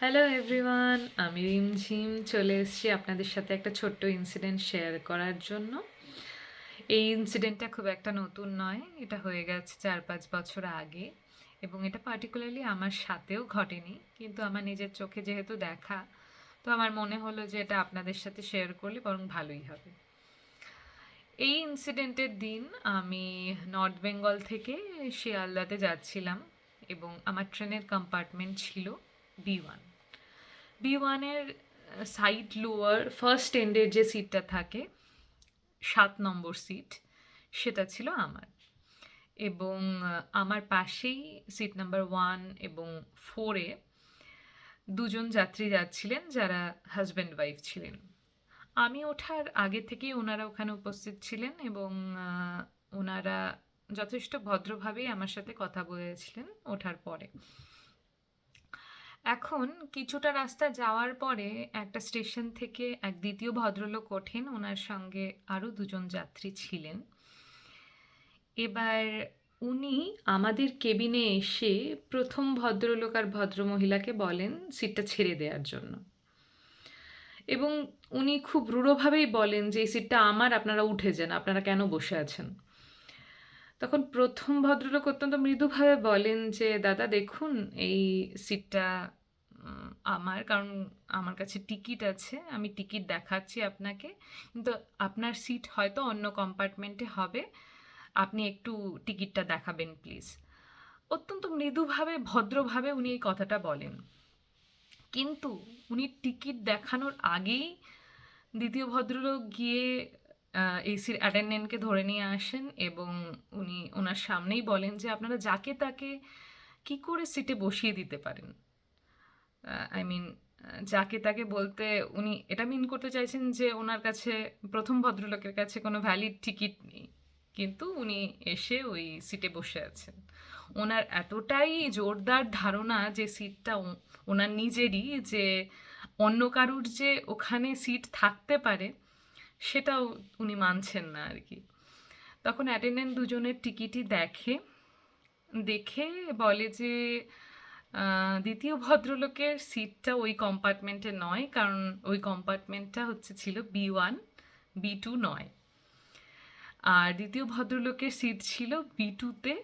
Hello everyone, আমি রিমঝিম চলে এসেছি আপনাদের সাথে একটা ছোট্ট ইনসিডেন্ট শেয়ার করার জন্য। এই ইনসিডেন্টটা খুব একটা নতুন নয়, এটা হয়ে গেছে 4-5 বছর আগে এবং এটা পার্টিকুলারলি আমার সাথেও ঘটেনি, কিন্তু আমার নিজের চোখে যেহেতু দেখা, তো আমার মনে হলো যে এটা আপনাদের সাথে শেয়ার করলে বরং ভালোই হবে। এই ইনসিডেন্টের দিন আমি নর্থ বেঙ্গল থেকে শিয়ালদাতে যাচ্ছিলাম এবং আমার ট্রেনের কম্পার্টমেন্ট ছিল B1। B1-এর সাইড লোয়ার ফার্স্ট এন্ডের যে সিটটা থাকে, 7 নম্বর সিট, সেটা ছিল আমার। এবং আমার পাশেই সিট নাম্বার 1 এবং 4-এ দুজন যাত্রী যাচ্ছিলেন যারা হাজব্যান্ড ওয়াইফ ছিলেন। আমি ওঠার আগে থেকেই ওনারা ওখানে উপস্থিত ছিলেন এবং ওনারা যথেষ্ট ভদ্রভাবেই আমার সাথে কথা বলেছিলেন ওঠার পরে। এখন কিছুটা রাস্তা যাওয়ার পরে একটা স্টেশন থেকে এক দ্বিতীয় ভদ্রলোক ওঠেন, ওনার সঙ্গে আরও দুজন যাত্রী ছিলেন। এবার উনি আমাদের কেবিনে এসে প্রথম ভদ্রলোক আর ভদ্রমহিলাকে বলেন সিটটা ছেড়ে দেওয়ার জন্য, এবং উনি খুব রূঢ়ভাবেই বলেন যে এই সিটটা আমার, আপনারা উঠে যান, আপনারা কেন বসে আছেন। তখন প্রথম ভদ্রলোক অত্যন্ত মৃদুভাবে বলেন যে দাদা দেখুন, এই সিটটা আমার, কারণ আমার কাছে টিকিট আছে, আমি টিকিট দেখাচ্ছি আপনাকে, কিন্তু আপনার সিট হয়তো অন্য কম্পার্টমেন্টে হবে, আপনি একটু টিকিটটা দেখাবেন প্লিজ। অত্যন্ত মৃদুভাবে ভদ্রভাবে উনি এই কথাটা বলেন, কিন্তু উনি টিকিট দেখানোর আগেই দ্বিতীয় ভদ্রলোক গিয়ে এসির অ্যাটেন্ডেন্টকে ধরে নিয়ে আসেন এবং উনি ওনার সামনেই বলেন যে আপনারা যাকে তাকে কি করে সিটে বসিয়ে দিতে পারেন। আই মিন, যাকে তাকে বলতে উনি এটা মিন করতে চাইছেন যে ওনার কাছে, প্রথম ভদ্রলোকের কাছে কোনো ভ্যালিড টিকিট নেই, কিন্তু উনি এসে ওই সিটে বসে আছেন। ওনার এতটাই জোরদার ধারণা যে সিটটা ওনার নিজেরই, যে অন্য কারুর যে ওখানে সিট থাকতে পারে সেটাও উনি মানছেন না আর কি। তখন অ্যাটেন্ডেন্ট দুজনের টিকিটই দেখে বলে যে দ্বিতীয় ভদ্রলোকের সিটটা ওই কম্পার্টমেন্টে নয়, কারণ ওই কম্পার্টমেন্টটা ছিল B1, B2 নয়। আর দ্বিতীয় ভদ্রলোকের সিট ছিল B2-তে,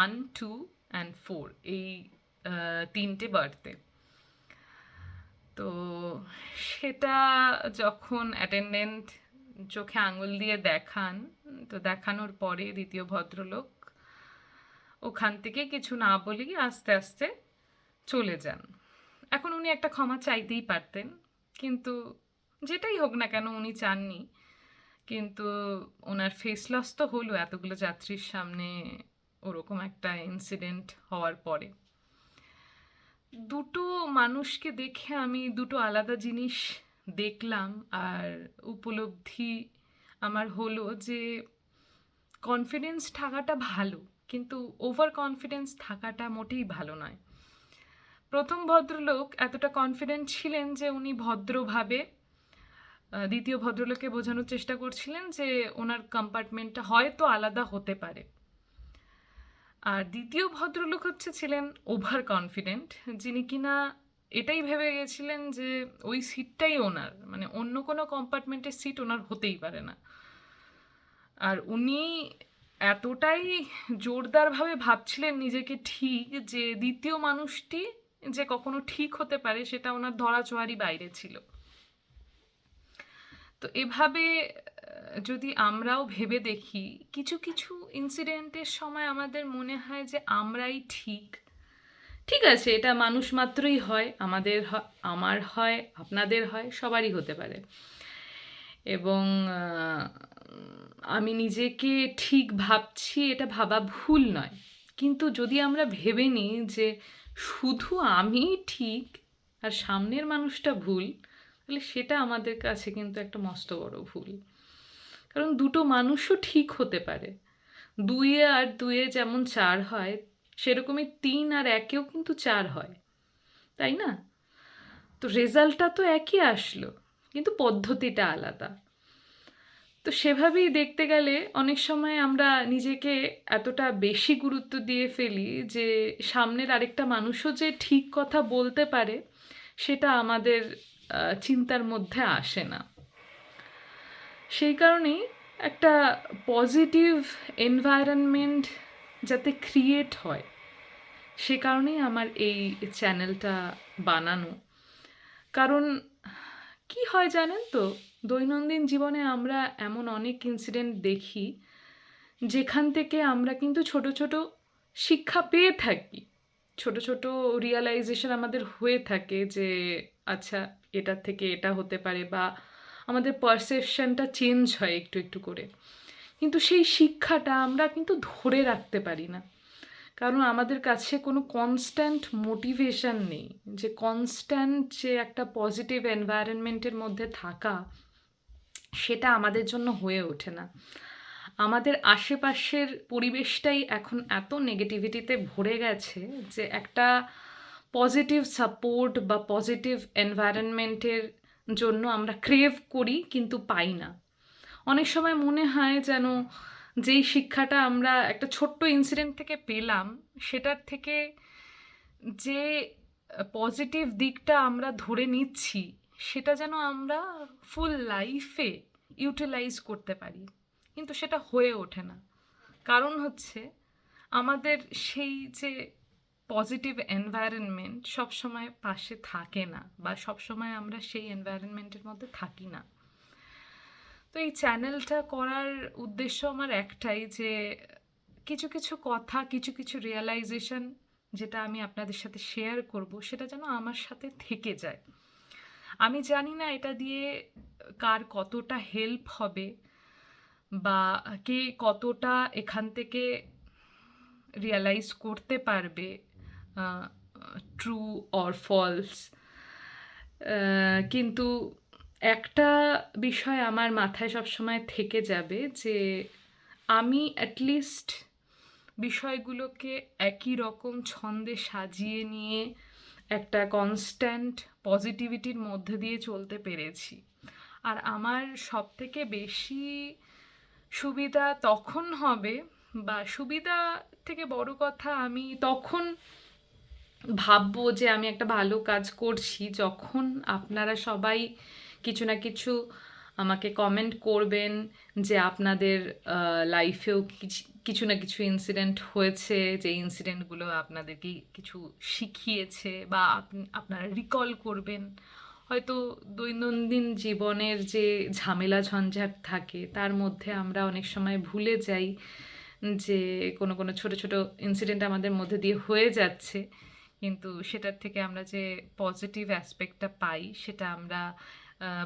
1, 2 অ্যান্ড 4, এই 3টে বার্থে। তো সেটা যখন অ্যাটেন্ডেন্ট চোখে আঙুল দিয়ে দেখান, তো দেখানোর পরে দ্বিতীয় ভদ্রলোক ওখান থেকে কিছু না বলেই আস্তে আস্তে চলে যান। এখন উনি একটা ক্ষমা চাইতেই পারতেন, কিন্তু যেটাই হোক না কেন উনি চাননি। কিন্তু ওনার ফেস লস তো হলো এতগুলো যাত্রীর সামনে ওরকম একটা ইনসিডেন্ট হওয়ার পরে। দুটো মানুষকে দেখে আমি দুটো আলাদা জিনিস দেখলাম, আর উপলব্ধি আমার হলো যে কনফিডেন্স থাকাটা ভালো, কিন্তু ওভার কনফিডেন্স থাকাটা মোটেই ভালো নয়। প্রথম ভদ্রলোক এতটা কনফিডেন্ট ছিলেন যে উনি ভদ্রভাবে দ্বিতীয় ভদ্রলোককে বোঝানোর চেষ্টা করছিলেন যে ওনার কম্পার্টমেন্টটা হয়তো আলাদা হতে পারে। আর দ্বিতীয় ভদ্রলোক ছিলেন ওভার কনফিডেন্ট, যিনি কিনা এটাই ভেবে গেছিলেন যে ওই সিটটাই ওনার, মানে অন্য কোনো কম্পার্টমেন্টের সিট ওনার হতেই পারে না। আর উনি এতটাই জোরদারভাবে ভাবছিলেন নিজেকে ঠিক, যে দ্বিতীয় মানুষটি যে কখনো ঠিক হতে পারে সেটা ওনার ধরাছোঁয়ারই বাইরে ছিল। তো এভাবে যদি আমরাও ভেবে দেখি, কিছু কিছু ইনসিডেন্টের সময় আমাদের মনে হয় যে আমরাই ঠিক। ঠিক আছে, এটা মানুষ মাত্রই হয়, আমাদের আমার হয়, আপনাদের হয়, সবারই হতে পারে। এবং আমি নিজেকে ঠিক ভাবছি, এটা ভাবা ভুল নয়, কিন্তু যদি আমরা ভেবে নিই যে শুধু আমি ঠিক আর সামনের মানুষটা ভুল, তাহলে সেটা আমাদের কাছে কিন্তু একটা মস্ত বড় ভুল। কারণ দুটো মানুষও ঠিক হতে পারে, 2 আর 2 যেমন 4 হয়, সেরকমই 3 আর 1-এও কিন্তু 4 হয়, তাই না? তো রেজাল্টটা তো একই আসলো, কিন্তু পদ্ধতিটা আলাদা। তো সেভাবেই দেখতে গেলে অনেক সময় আমরা নিজেকে এতটা বেশি গুরুত্ব দিয়ে ফেলি যে সামনের আরেকটা মানুষও যে ঠিক কথা বলতে পারে সেটা আমাদের চিন্তার মধ্যে আসে না। সেই কারণেই একটা পজিটিভ এনভায়রনমেন্ট যাতে ক্রিয়েট হয়, সে কারণেই আমার এই চ্যানেলটা বানানো। কারণ কি হয় জানেন তো, দৈনন্দিন জীবনে আমরা এমন অনেক ইনসিডেন্ট দেখি যেখান থেকে আমরা কিন্তু ছোট ছোট শিক্ষা পেয়ে থাকি, ছোট ছোট রিয়ালাইজেশন আমাদের হয়ে থাকে যে আচ্ছা এটার থেকে এটা হতে পারে, বা আমাদের পারসেপশনটা চেঞ্জ হয় একটু একটু করে। কিন্তু সেই শিক্ষাটা আমরা কিন্তু ধরে রাখতে পারি না, কারণ আমাদের কাছে কোনো কনস্ট্যান্ট মোটিভেশন নেই, যে কনস্ট্যান্ট যে একটা পজিটিভ এনভায়রনমেন্টের মধ্যে থাকা, সেটা আমাদের জন্য হয়ে ওঠে না। আমাদের আশেপাশের পরিবেশটাই এখন এত নেগেটিভিটিতে ভরে গেছে যে একটা পজিটিভ সাপোর্ট বা পজিটিভ এনভায়রনমেন্টের জন্য আমরা ক্রেভ করি কিন্তু পাই না। অনেক সময় মনে হয় যেন যেই শিক্ষাটা আমরা একটা ছোট্ট ইনসিডেন্ট থেকে পেলাম, সেটার থেকে যে পজিটিভ দিকটা আমরা ধরে নিচ্ছি, সেটা যেন আমরা ফুল লাইফে ইউটিলাইজ করতে পারি, কিন্তু সেটা হয়ে ওঠে না। কারণ হচ্ছে আমাদের সেই যে পজিটিভ এনভায়রনমেন্ট সবসময় পাশে থাকে না, বা সবসময় আমরা সেই এনভায়রনমেন্টের মধ্যে থাকি না। তো এই চ্যানেলটা করার উদ্দেশ্য আমার একটাই, যে কিছু কিছু কথা, কিছু কিছু রিয়েলাইজেশন যেটা আমি আপনাদের সাথে শেয়ার করব, সেটা যেন আমার সাথে থেকে যায়। আমি জানি না এটা দিয়ে কার কতটা হেল্প হবে, বা কে কতটা এখান থেকে রিয়ালাইজ করতে পারবে ট্রু অর ফলস। কিন্তু একটা বিষয় আমার মাথায় সবসময় থেকে যাবে, যে আমি অ্যাটলিস্ট বিষয়গুলোকে একই রকম ছন্দে সাজিয়ে নিয়ে একটা কনস্ট্যান্ট পজিটিভিটির মধ্যে দিয়ে চলতে পেরেছি। আর আমার সব থেকে বেশি সুবিধা তখন হবে, বা সুবিধা থেকে বড় কথা, আমি তখন ভাববো যে আমি একটা ভালো কাজ করছি যখন আপনারা সবাই কিছু না কিছু আমাকে কমেন্ট করবেন, যে আপনাদের লাইফেও কিছু না কিছু ইনসিডেন্ট হয়েছে, যে ইনসিডেন্টগুলো আপনাদেরকে কিছু শিখিয়েছে, বা আপনারা রিকল করবেন। হয়তো দৈনন্দিন জীবনের যে ঝামেলা ঝঞ্ঝাট থাকে তার মধ্যে আমরা অনেক সময় ভুলে যাই যে কোনো কোনো ছোট ছোট ইনসিডেন্ট আমাদের মধ্যে দিয়ে হয়ে যাচ্ছে, কিন্তু সেটার থেকে আমরা যে পজিটিভ অ্যাসপেক্টটা পাই সেটা আমরা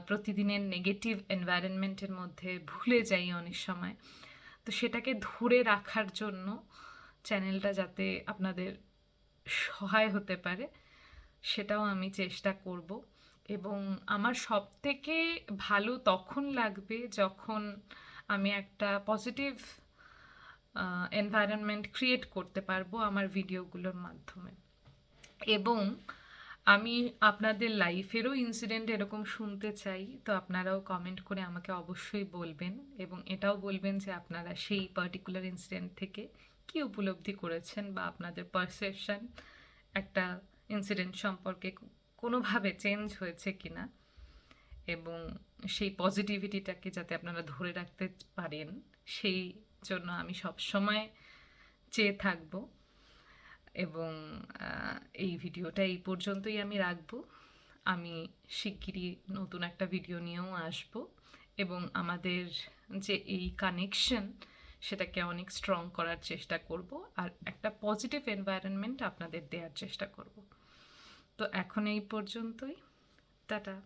প্রতিদিনের নেগেটিভ এনভায়রনমেন্টের মধ্যে ভুলে যাই অনেক সময়। তো সেটাকে ধরে রাখার জন্য চ্যানেলটা যাতে আপনাদের সহায় হতে পারে, সেটাও আমি চেষ্টা করব। এবং আমার সব থেকে ভালো তখন লাগবে যখন আমি একটা পজিটিভ এনভায়রনমেন্ট ক্রিয়েট করতে পারবো আমার ভিডিওগুলোর মাধ্যমে। এবং আমি আপনাদের লাইফেরও ইনসিডেন্ট এরকম শুনতে চাই, তো আপনারাও কমেন্ট করে আমাকে অবশ্যই বলবেন, এবং এটাও বলবেন যে আপনারা সেই পার্টিকুলার ইনসিডেন্ট থেকে কী উপলব্ধি করেছেন, বা আপনাদের পারসেপশন একটা ইনসিডেন্ট সম্পর্কে কোনোভাবে চেঞ্জ হয়েছে কিনা, এবং সেই পজিটিভিটিটাকে যাতে আপনারা ধরে রাখতে পারেন সেই জন্য আমি সবসময় চেয়ে থাকবো। এবং এই ভিডিওটা এই পর্যন্তই আমি রাখবো। আমি শিগগিরই নতুন একটা ভিডিও নিয়েও আসব, এবং আমাদের যে এই কানেকশন সেটাকে অনেক স্ট্রং করার চেষ্টা করব, আর একটা পজিটিভ এনভায়রনমেন্ট আপনাদের দেওয়ার চেষ্টা করব। তো এখন এই পর্যন্তই, টাটা।